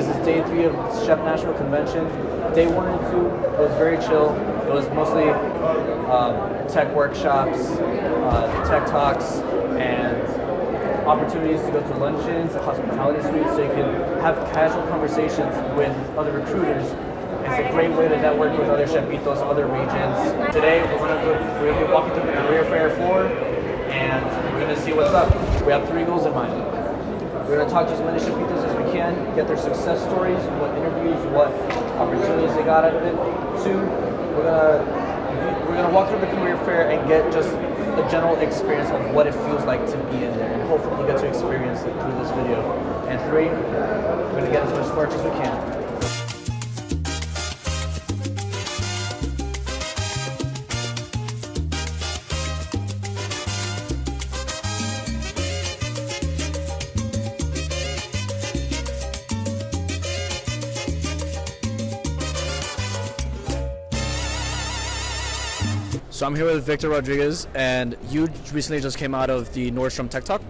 This is day 3 of SHPE National Convention. Day 1 and 2 was very chill. It was mostly tech workshops, tech talks, and opportunities to go to luncheons, hospitality suites, so you can have casual conversations with other recruiters. It's a great way to network with other SHPEitos, other regions. Today, we're going to be walking through the career fair floor, and we're going to see what's up. We have 3 goals in mind. We're going to talk to as many SHPEitos as we can, get their success stories, what interviews, what opportunities they got out of it. 2, we're going to walk through the career fair and get just a general experience of what it feels like to be in there, and hopefully you get to experience it through this video. And 3, we're going to get as much merch as we can. So I'm here with Victor Rodriguez, and you recently just came out of the Nordstrom Tech Talk?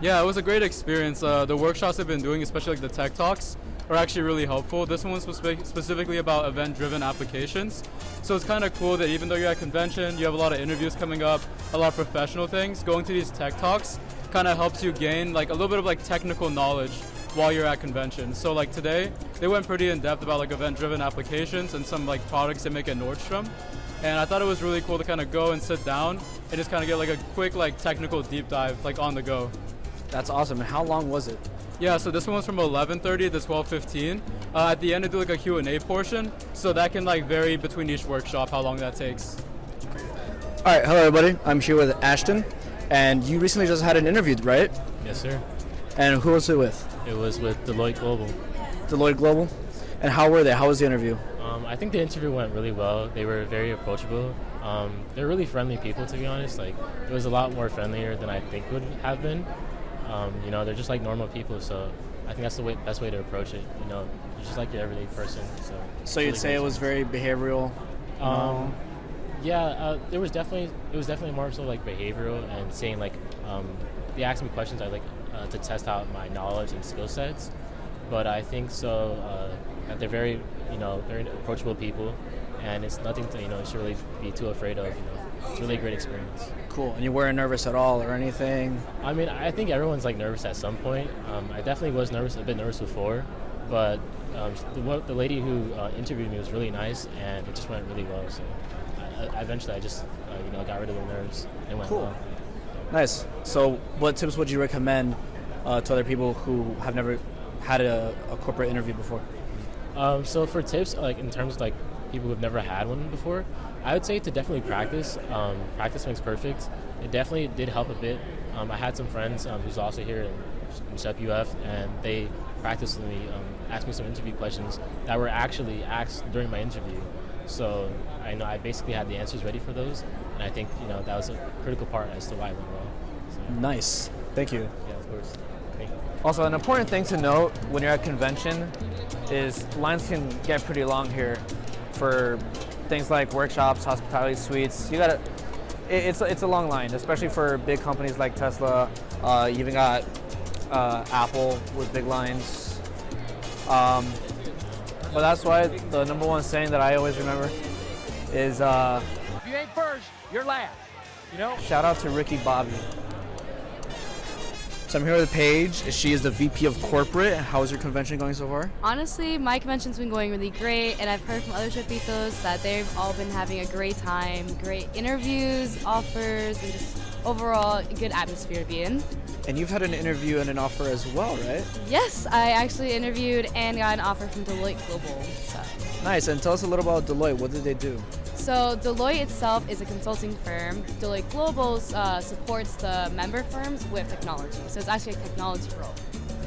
Yeah, it was a great experience. The workshops I've been doing, especially like the tech talks, are actually really helpful. This one was specifically about event-driven applications. So it's kind of cool that even though you're at convention, you have a lot of interviews coming up, a lot of professional things, going to these tech talks kind of helps you gain like a little bit of like technical knowledge while you're at convention. So like today, they went pretty in depth about like event-driven applications and some like products they make at Nordstrom. And I thought it was really cool to kind of go and sit down and just kind of get like a quick like technical deep dive like on the go. That's awesome. And how long was it? Yeah, so this one was from 11:30 to 12:15. At the end, they do like a Q&A portion, so that can like vary between each workshop how long that takes. All right, hello everybody. I'm here with Ashton, and you recently just had an interview, right? Yes, sir. And who was it with? It was with Deloitte Global. Deloitte Global? And how were they? How was the interview? I think the interview went really well. They were very approachable. They're really friendly people, to be honest. Like, it was a lot more friendlier than I think would have been. You know, they're just like normal people, so I think that's the best way to approach it. You know, you're just like your everyday person. So you'd say it was very behavioral? Yeah, it was definitely more so like behavioral and saying like, they asked me questions I like to test out my knowledge and skill sets. But I think that they're very approachable people, and it's nothing to, you should really be too afraid of, It's really a great experience. Cool. And you weren't nervous at all or anything? I mean, I think everyone's like nervous at some point. I definitely was a bit nervous before, but the lady who interviewed me was really nice, and it just went really well. So eventually I just, got rid of the nerves and went cool. well. Nice. So what tips would you recommend to other people who have never had a corporate interview before? So for tips, like in terms of like people who've never had one before, I would say to definitely practice. Practice makes perfect. It definitely did help a bit. I had some friends who's also here in SHPE, and they practiced with me, asked me some interview questions that were actually asked during my interview. So I basically had the answers ready for those, and I think that was a critical part as to why it went well. So. Nice. Thank you. Yeah, of course. Thank you. Also, an important thing to note when you're at convention is lines can get pretty long here for things like workshops, hospitality suites. It's a long line, especially for big companies like Tesla. You even got Apple with big lines. But that's why the number one saying that I always remember is, if you ain't first, you're last. Shout out to Ricky Bobby. So I'm here with Paige. She is the VP of Corporate. How is your convention going so far? Honestly, my convention's been going really great, and I've heard from other SHPEitos that they've all been having a great time, great interviews, offers, and just overall a good atmosphere to be in. And you've had an interview and an offer as well, right? Yes, I actually interviewed and got an offer from Deloitte Global. So. Nice, and tell us a little about Deloitte. What did they do? So Deloitte itself is a consulting firm. Deloitte Global supports the member firms with technology. So it's actually a technology role.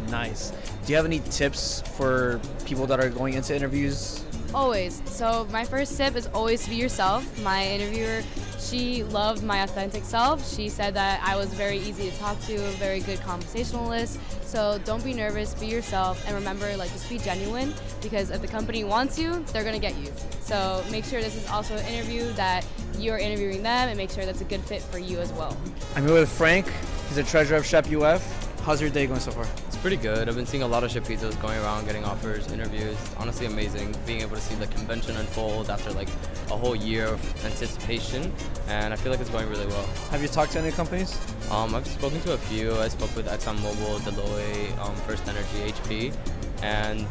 Nice. Do you have any tips for people that are going into interviews? Always. So my first tip is always to be yourself. My interviewer, she loved my authentic self. She said that I was very easy to talk to, a very good conversationalist. So don't be nervous, be yourself, and remember, just be genuine, because if the company wants you, they're gonna get you. So make sure this is also an interview that you're interviewing them, and make sure that's a good fit for you as well. I'm here with Frank. He's the treasurer of SHPE. How's your day going so far? It's Pretty good. I've been seeing a lot of SHPEitos going around, getting offers, interviews. Honestly amazing. Being able to see the convention unfold after like a whole year of anticipation, and I feel like it's going really well. Have you talked to any companies? I've spoken to a few. I spoke with ExxonMobil, Deloitte, First Energy, HP, and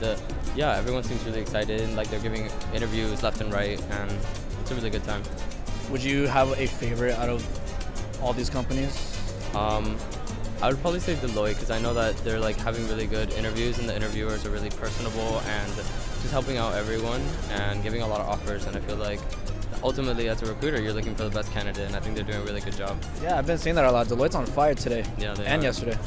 yeah, everyone seems really excited. Like they're giving interviews left and right, and it's a really good time. Would you have a favorite out of all these companies? I would probably say Deloitte because I know that they're like having really good interviews and the interviewers are really personable and just helping out everyone and giving a lot of offers, and I feel like ultimately as a recruiter you're looking for the best candidate, and I think they're doing a really good job. Yeah, I've been seeing that a lot. Deloitte's on fire today. Yeah, they and are. yesterday.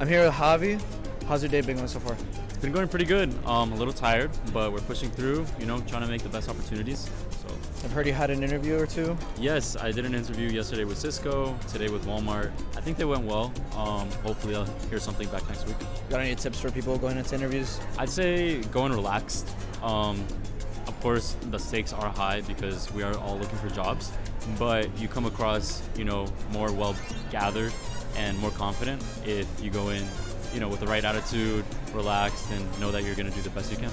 I'm here with Javi. How's your day been going so far? It's been going pretty good. A little tired, but we're pushing through, trying to make the best opportunities. So, I've heard you had an interview or two. yes, I did an interview yesterday with Cisco, today with Walmart. I think they went well. Hopefully I'll hear something back next week. Got any tips for people going into interviews? I'd say go and relaxed. Of course, the stakes are high because we are all looking for jobs, but you come across, more well-gathered and more confident if you go in, with the right attitude, relaxed, and know that you're going to do the best you can.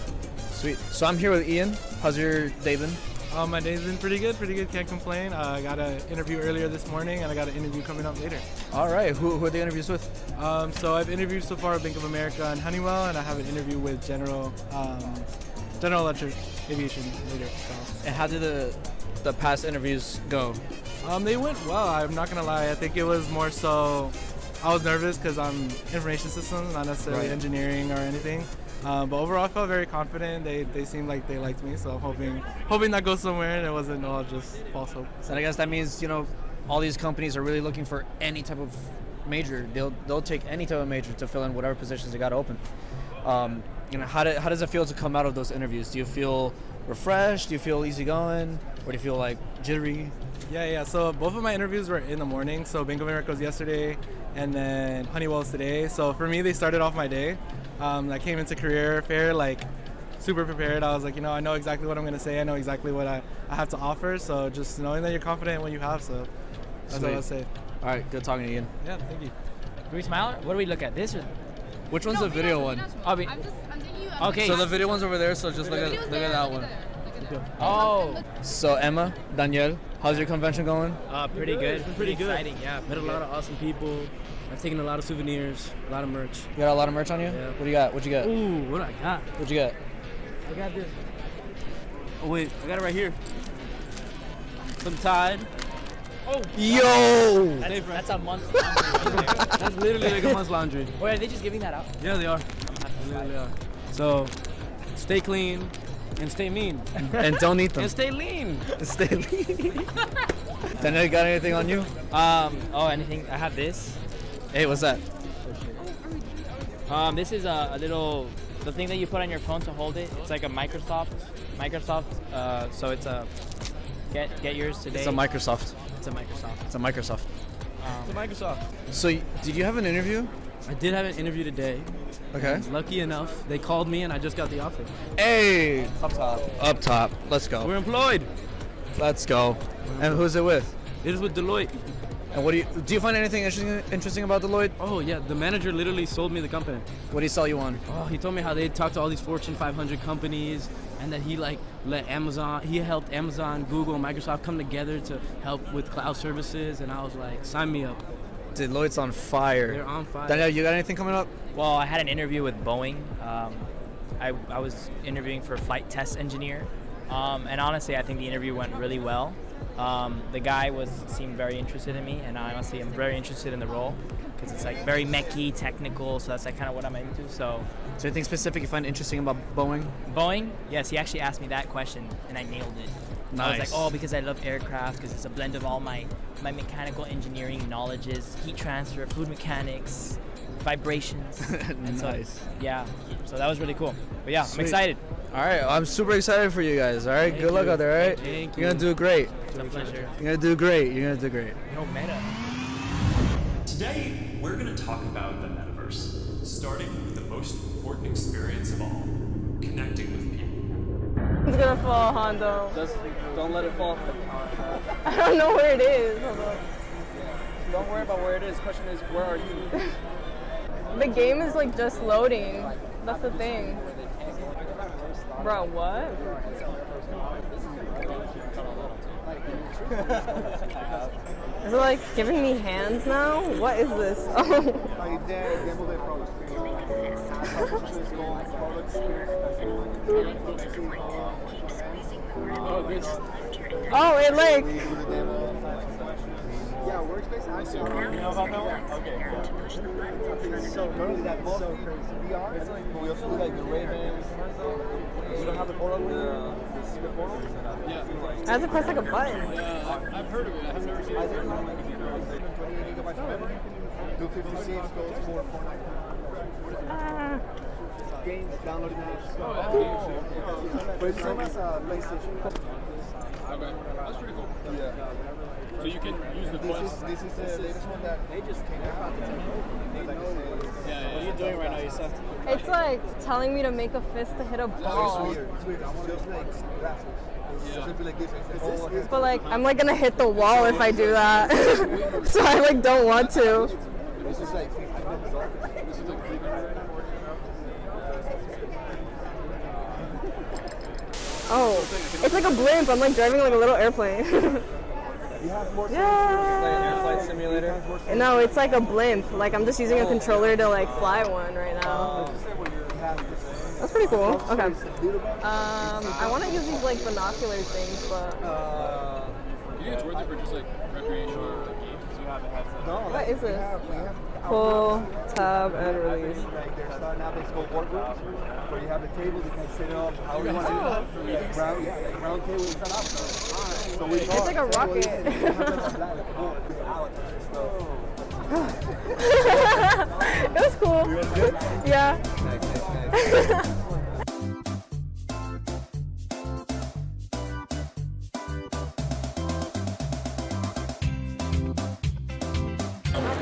Sweet. So I'm here with Ian. How's your day been? My day's been pretty good, can't complain. I got an interview earlier this morning, and I got an interview coming up later. All right. Who are the interviews with? So I've interviewed so far with Bank of America and Honeywell, and I have an interview with General Electric Aviation later. So. And how did the past interviews go? They went well, I'm not going to lie. I think it was more so, I was nervous because I'm information systems, not necessarily Right. engineering or anything. But overall, I felt very confident. They seemed like they liked me, so I'm hoping that goes somewhere and it wasn't all just false hope. So I guess that means, all these companies are really looking for any type of major. They'll take any type of major to fill in whatever positions they got open. How does it feel to come out of those interviews? Do you feel refreshed? Do you feel easygoing? Or do you feel like jittery? Yeah. So both of my interviews were in the morning. So Bank of America was yesterday, and then Honeywell was today. So for me, they started off my day. I came into career fair like super prepared. I was like, I know exactly what I'm gonna say. I know exactly what I have to offer. So just knowing that you're confident in what you have. So that's what I'll say. All right. Good talking to you, Ian. Yeah, thank you. Do we smile? What do we look at? This or? Which one's the video one? I'm taking you. Okay. So the video one's over there. So just look at that one. Oh. So Emma, Danielle, how's your convention going? Pretty good. Pretty good. Exciting, yeah. Met a lot of awesome people. I've taken a lot of souvenirs, a lot of merch. You got a lot of merch on you? Yeah. What do you got? What'd you get? Ooh, what do I got? What'd you get? I got this. Oh wait, I got it right here. Some Tide. Oh, yo! That's a month's laundry. That's literally like a month's laundry. Wait, are they just giving that out? Yeah, they are. They literally are. So, stay clean and stay mean. And don't eat them. And stay lean. Stay lean. Danielle, you got anything on you? Anything? I have this. Hey, what's that? This is a little, the thing that you put on your phone to hold it. It's like a Microsoft. So it's a, get yours today. It's a Microsoft. It's a Microsoft. It's a Microsoft. To Microsoft. So, did you have an interview? I did have an interview today. Okay. Lucky enough, they called me and I just got the offer. Hey! Up top. Up top. Let's go. We're employed. Let's go. And who's it with? It is with Deloitte. And what do you find anything interesting about Deloitte? Oh yeah, the manager literally sold me the company. What do he sell you on? Oh, he told me how they talked to all these Fortune 500 companies, and that he helped Amazon, Google, Microsoft come together to help with cloud services, and I was like, sign me up. Deloitte's on fire. They're on fire. Danielle, you got anything coming up? Well, I had an interview with Boeing. I was interviewing for a flight test engineer, and honestly, I think the interview went really well. The guy seemed very interested in me, and I honestly am very interested in the role because it's like very mechy, technical. So that's like kind of what I'm into. So, Is there anything specific you find interesting about Boeing? Boeing, yes, he actually asked me that question, and I nailed it. I was like, because I love aircraft, because it's a blend of all my mechanical engineering knowledges, heat transfer, fluid mechanics, vibrations. And Nice. So, yeah. So that was really cool. But yeah, Sweet. I'm excited. All right, I'm super excited for you guys. All right, good luck out there. All right, Thank you're gonna do great. It's a pleasure. You're gonna do great. You're gonna do great. No meta. Today, we're going to talk about the metaverse, starting with the most important experience of all, connecting with people. It's gonna fall, Hondo. Just don't let it fall. I don't know where it is. Hold on. Don't worry about where it is. Question is, where are you? The game is like just loading. That's the thing. Bro, what? Is it like giving me hands now? What is this? Oh, it like. Yeah, workspace actually. You know about that one? Okay. So not only that, so VR. But we also do like the Ray-Bans. We don't have the portal with the secret portal. Yeah. I have to press like a button. I've heard of it. I have never seen it. 28 gigabytes of memory. 256 goes for Fortnite. Games, downloading apps. But it's the same as PlayStation. Okay, that's pretty cool. Yeah. So you can use the Quest. This is the latest one that they just came out. Yeah, what are you doing right now, Issa? It's like telling me to make a fist to hit a ball. It's weird. It's just like glasses. Yeah. But like, I'm like gonna hit the wall if I do that. So I like don't want to. This is like Oh, it's like a blimp. I'm like driving like a little airplane. Yeah. Flight simulator. No, it's like a blimp. Like I'm just using a controller to like fly one right now. That's pretty cool. Okay. I want to use these like binocular things, but. You think it's worth it for just like recreational games? What is this? Pull, tab, and release. they're starting out. It's called boardrooms, where you have a table you can set up how you want to. Like round table is set up. So we It's like a rocket. It was cool. Yeah.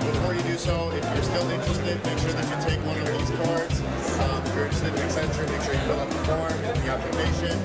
Before you do so, if you're still interested, make sure that you take one of these cards. If you're interested in Accenture, make sure you fill out the form and the application.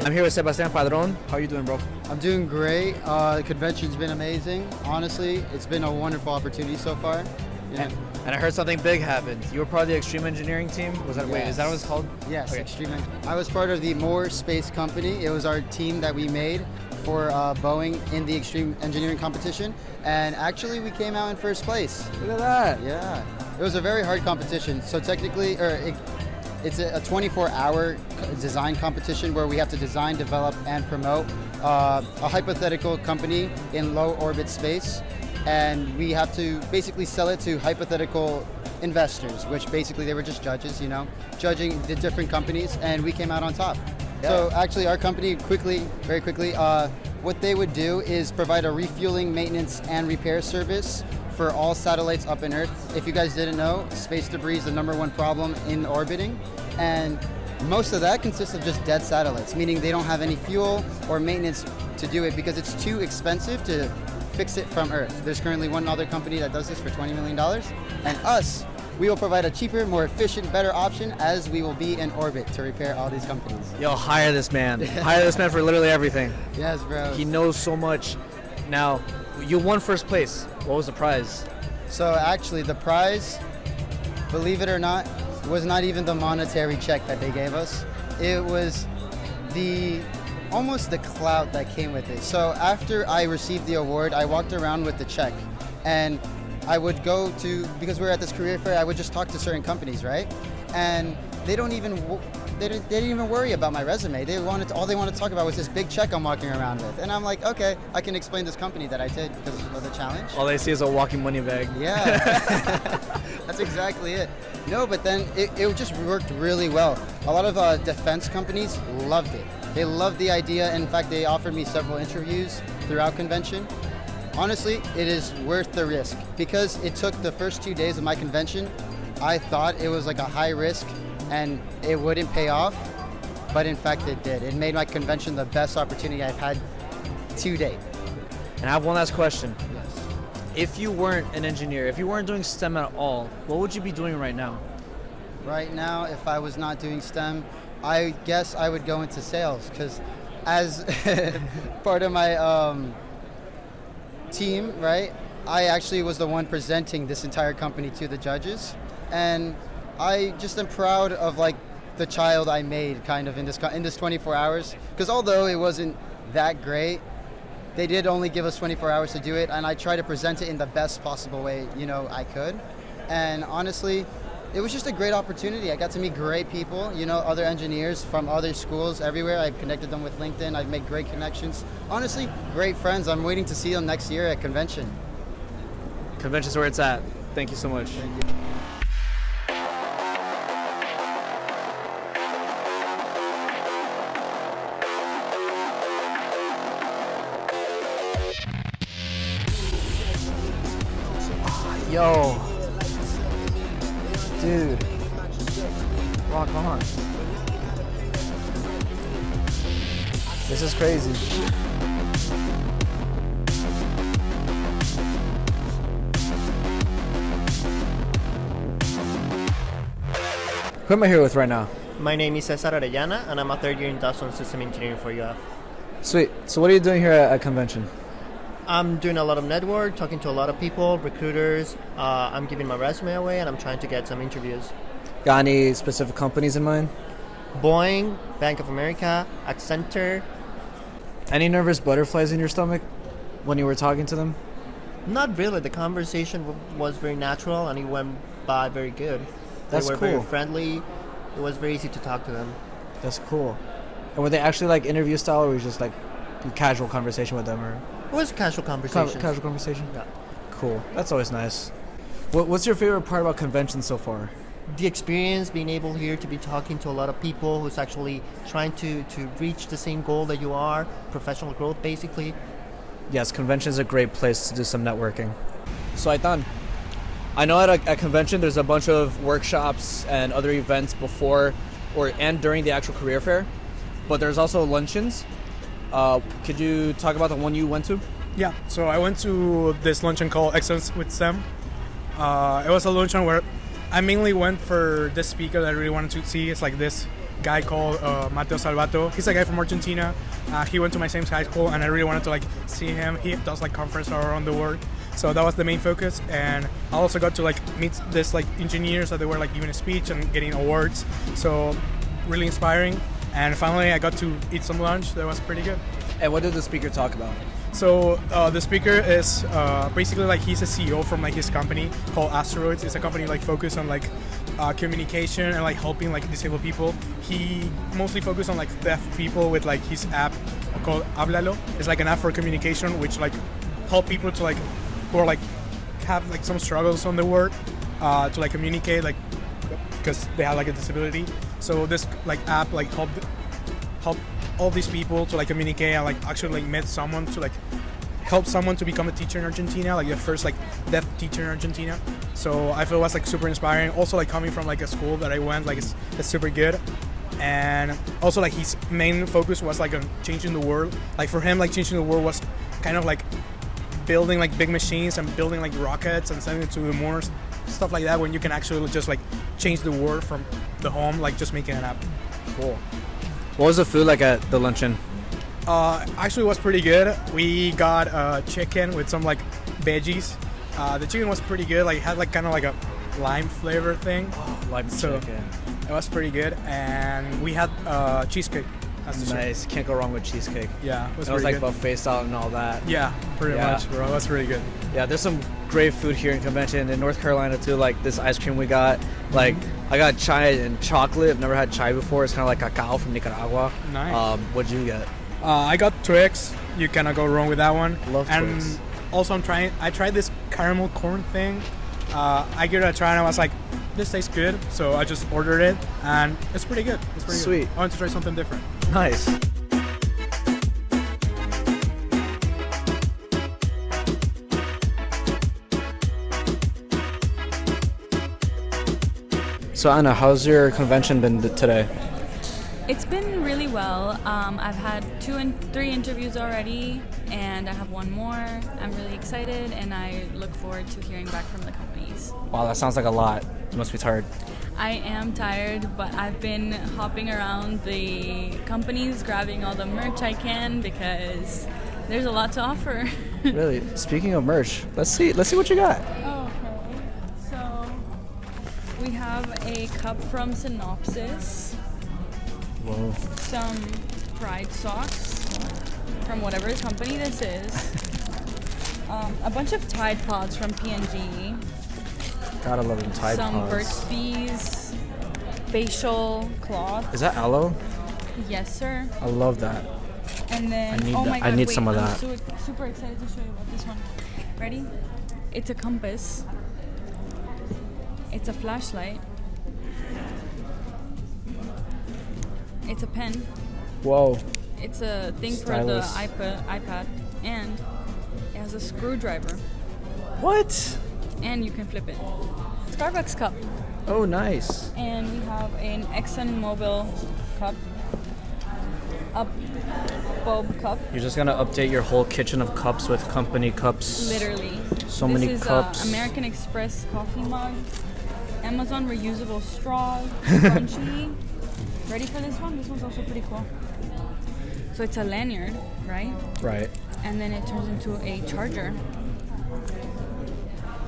I'm here with Sebastian Padron. How are you doing, bro? I'm doing great. The convention's been amazing. Honestly, it's been a wonderful opportunity so far. Yeah. And I heard something big happened. You were part of the Extreme Engineering team? Was that wait, is that what it's called? Yes, Okay. Extreme. I was part of the More Space Company. It was our team that we made for Boeing in the Extreme Engineering competition. And actually, we came out in first place. Look at that. Yeah. It was a very hard competition. So technically, it's a 24-hour design competition where we have to design, develop, and promote a hypothetical company in low orbit space. And we have to basically sell it to hypothetical investors, which basically they were just judges, judging the different companies, and we came out on top. Yeah. So actually our company very quickly, what they would do is provide a refueling, maintenance, and repair service for all satellites up in Earth. If you guys didn't know, space debris is the #1 problem in orbiting, and most of that consists of just dead satellites, meaning they don't have any fuel or maintenance to do it because it's too expensive to fix it from Earth. There's currently one other company that does this for $20 million, and us, we will provide a cheaper, more efficient, better option as we will be in orbit to repair all these companies. Yo, hire this man. Hire this man for literally everything. Yes, bro. He knows so much. Now, you won first place. What was the prize? So actually the prize, believe it or not, was not even the monetary check that they gave us. It was almost the clout that came with it. So after I received the award, I walked around with the check, and I would go to, because we were at this career fair, I would just talk to certain companies, right? And they didn't even worry about my resume. All they wanted to talk about was this big check I'm walking around with. And I'm like, okay, I can explain this company that I did because of the challenge. All they see is a walking money bag. Yeah, that's exactly it. No, but then it just worked really well. A lot of defense companies loved it. They loved the idea. In fact, they offered me several interviews throughout convention. honestly, it is worth the risk because it took the first 2 days of my convention. I thought it was like a high risk and it wouldn't pay off, but in fact it did. It made my convention the best opportunity I've had to date. And I have one last question. If you weren't an engineer, if you weren't doing STEM at all, what would you be doing right now? Right now, if I was not doing STEM, I guess I would go into sales because as part of my team, right, I actually was the one presenting this entire company to the judges. And I just am proud of like the child I made kind of in this 24 hours. Because although it wasn't that great, they did only give us 24 hours to do it, and I tried to present it in the best possible way, I could. And honestly, it was just a great opportunity. I got to meet great people, other engineers from other schools everywhere. I've connected them with LinkedIn. I've made great connections. Honestly, great friends. I'm waiting to see them next year at convention. Convention's where it's at. Thank you so much. Thank you. Yo, dude, rock on. This is crazy. Who am I here with right now? My name is Cesar Arellana, and I'm a third year industrial system engineering for UF. Sweet. So what are you doing here at convention? I'm doing a lot of network, talking to a lot of people, recruiters. I'm giving my resume away, and I'm trying to get some interviews. Got any specific companies in mind? Boeing, Bank of America, Accenture. Any nervous butterflies in your stomach when you were talking to them? Not really. The conversation was very natural, and it went by very good. That's they were cool. very friendly. It was very easy to talk to them. That's cool. And were they actually like interview style, or were you just like a casual conversation with them, or? It was a casual conversation. Casual conversation? Yeah. Cool. That's always nice. What's your favorite part about convention so far? The experience, being able here to be talking to a lot of people who's actually trying to reach the same goal that you are, professional growth basically. Yes, convention is a great place to do some networking. So Aitan, I know at a convention there's a bunch of workshops and other events before and during the actual career fair, but there's also luncheons. Could you talk about the one you went to? Yeah, so I went to this luncheon called Excellence with STEM. It was a luncheon where I mainly went for this speaker that I really wanted to see. It's like this guy called Mateo Salvato. He's a guy from Argentina. He went to my same high school, and I really wanted to like see him. He does like conferences around the world, so that was the main focus. And I also got to like meet this like engineers that they were like giving a speech and getting awards. So really inspiring. And finally, I got to eat some lunch. That was pretty good. And what did the speaker talk about? So the speaker is basically like he's a CEO from like his company called Asteroids. It's a company like focused on like communication and like helping like disabled people. He mostly focused on like deaf people with like his app called Háblalo. It's like an app for communication which like help people to like who are like have like some struggles on their work to like communicate like because they have like a disability. So this like app like help all these people to like communicate and like actually like met someone to like help someone to become a teacher in Argentina, like the first like deaf teacher in Argentina. So I feel it was like super inspiring. Also like coming from like a school that I went, like it's super good. And also like his main focus was like on changing the world. Like for him, like changing the world was kind of like building like big machines and building like rockets and sending it to the moon, stuff like that, when you can actually just like change the world from the home, like just making it happen. Cool. What was the food like at the luncheon? Actually, it was pretty good. We got chicken with some like veggies. The chicken was pretty good. Like it had like kind of like a lime flavor thing. Oh, lime so chicken. It was pretty good. And we had cheesecake. Nice. Can't go wrong with cheesecake. Yeah, it was like good. buffet style and all that. Yeah, pretty much, bro. That's really good. Yeah, there's some great food here in convention in North Carolina too. Like this ice cream we got. Like I got chai and chocolate. I've never had chai before. It's kind of like cacao from Nicaragua. Nice. What'd you get? I got Twix. You cannot go wrong with that one. Love and Twix. Also, I tried this caramel corn thing. I gave it a try and I was like, this tastes good. So I just ordered it and it's pretty good. It's pretty Sweet. good. I wanted to try something different. Nice. So Anna, how's your convention been today? It's been really well. I've had 2 and 3 interviews already, and I have one more. I'm really excited, and I look forward to hearing back from the companies. Wow, that sounds like a lot. You must be tired. I am tired, but I've been hopping around the companies, grabbing all the merch I can because there's a lot to offer. Really? Speaking of merch, let's see what you got. Okay, so we have a cup from Synopsis. Whoa. Some Pride socks from whatever company this is. A bunch of Tide Pods from P&G. Gotta love them Tide Some Pods. Burt's Bees facial cloth. Is that aloe? Yes, sir. I love that. And then, I need oh that. my God, I need wait, some of I'm that. super excited to show you about this one. Ready? It's a compass. It's a flashlight. It's a pen. Whoa. It's a thing Stylus. for the iPad, and it has a screwdriver. What? And you can flip it. Starbucks cup. Oh, nice. And we have an ExxonMobil cup. A bulb cup. You're just gonna update your whole kitchen of cups with company cups. Literally. So many cups. This is American Express coffee mug. Amazon reusable straw. Crunchy. Ready for this one? This one's also pretty cool. So it's a lanyard, right? Right. And then it turns into a charger.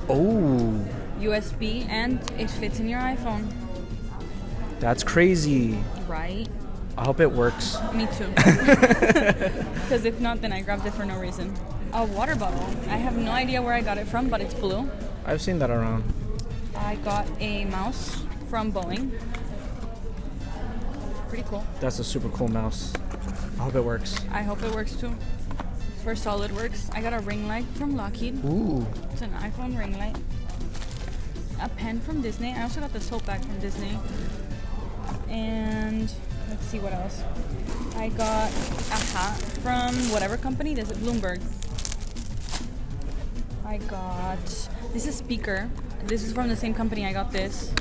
Oh. USB, and it fits in your iPhone. That's crazy. Right? I hope it works. Me too. Because if not, then I grabbed it for no reason. A water bottle. I have no idea where I got it from, but it's blue. I've seen that around. I got a mouse from Boeing. Pretty cool. That's a super cool mouse. I hope it works. I hope it works too. For SolidWorks, I got a ring light from Lockheed. Ooh. It's an iPhone ring light. A pen from Disney. I also got the soap bag from Disney. And let's see what else. I got a hat from whatever company. This is Bloomberg. I got this is speaker. This is from the same company I got this.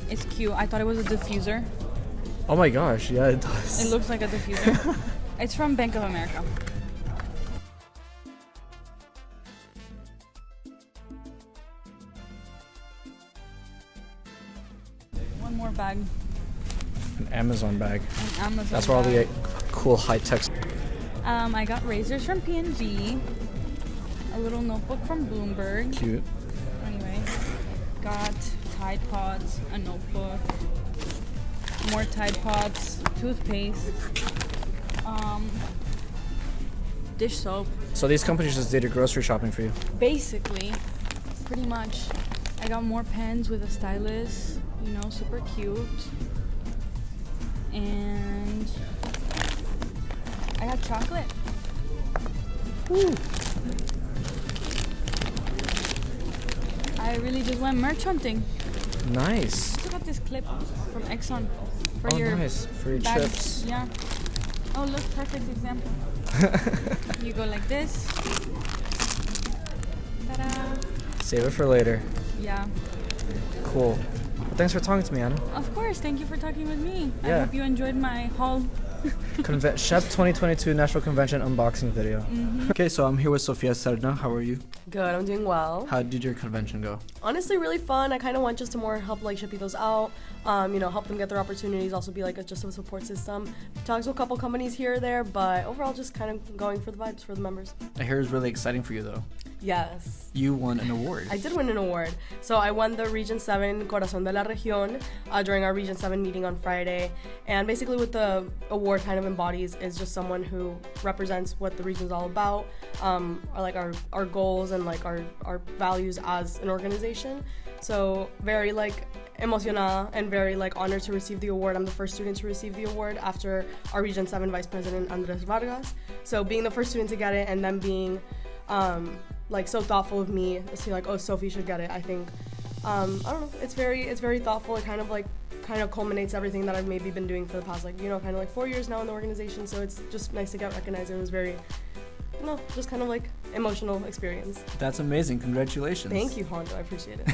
It's cute. I thought it was a diffuser. Oh my gosh, yeah, it does. It looks like a diffuser. It's from Bank of America. One more bag. An Amazon bag. An Amazon That's where all bag. the cool high tech. I got razors from P&G. A little notebook from Bloomberg. Cute. Anyway, got Tide Pods, a notebook, more Tide Pods, toothpaste, dish soap. So these companies just did your grocery shopping for you. Basically, pretty much. I got more pens with a stylus, you know, super cute. And I got chocolate. Woo. I really just went merch hunting. Nice. I also got this clip from Exxon for Oh, your nice. For your bags. chips. Yeah. Oh, look, perfect example. You go like this. Ta-da. Save it for later. Yeah. Cool. Well, thanks for talking to me, Anna. Of course. Thank you for talking with me. I Yeah. hope you enjoyed my haul. SHPE 2022 National Convention unboxing video. Mhm. Okay, so I'm here with Sofia Serna. How are you? Good, I'm doing well. How did your convention go? Honestly, really fun. I kind of want just to more help like SHPEitos out, you know, help them get their opportunities, also be like just a support system. Talked to a couple companies here or there, but overall just kind of going for the vibes for the members. I hear it's really exciting for you though. Yes. You won an award. I did win an award. So I won the Region 7 Corazón de la Región during our Region 7 meeting on Friday. And basically what the award kind of embodies is just someone who represents what the region is all about, our goals and like our values as an organization. So very like emocionada and very like honored to receive the award. I'm the first student to receive the award after our Region 7 Vice President Andres Vargas. So being the first student to get it and then being like so thoughtful of me to see like, oh, Sophie should get it. I think I don't know, it's very thoughtful. It kind of culminates everything that I've maybe been doing for the past like, you know, kind of like 4 years now in the organization. So it's just nice to get recognized. It was very, you know, just kind of like emotional experience. That's amazing. Congratulations. Thank you, Hondo. I appreciate it.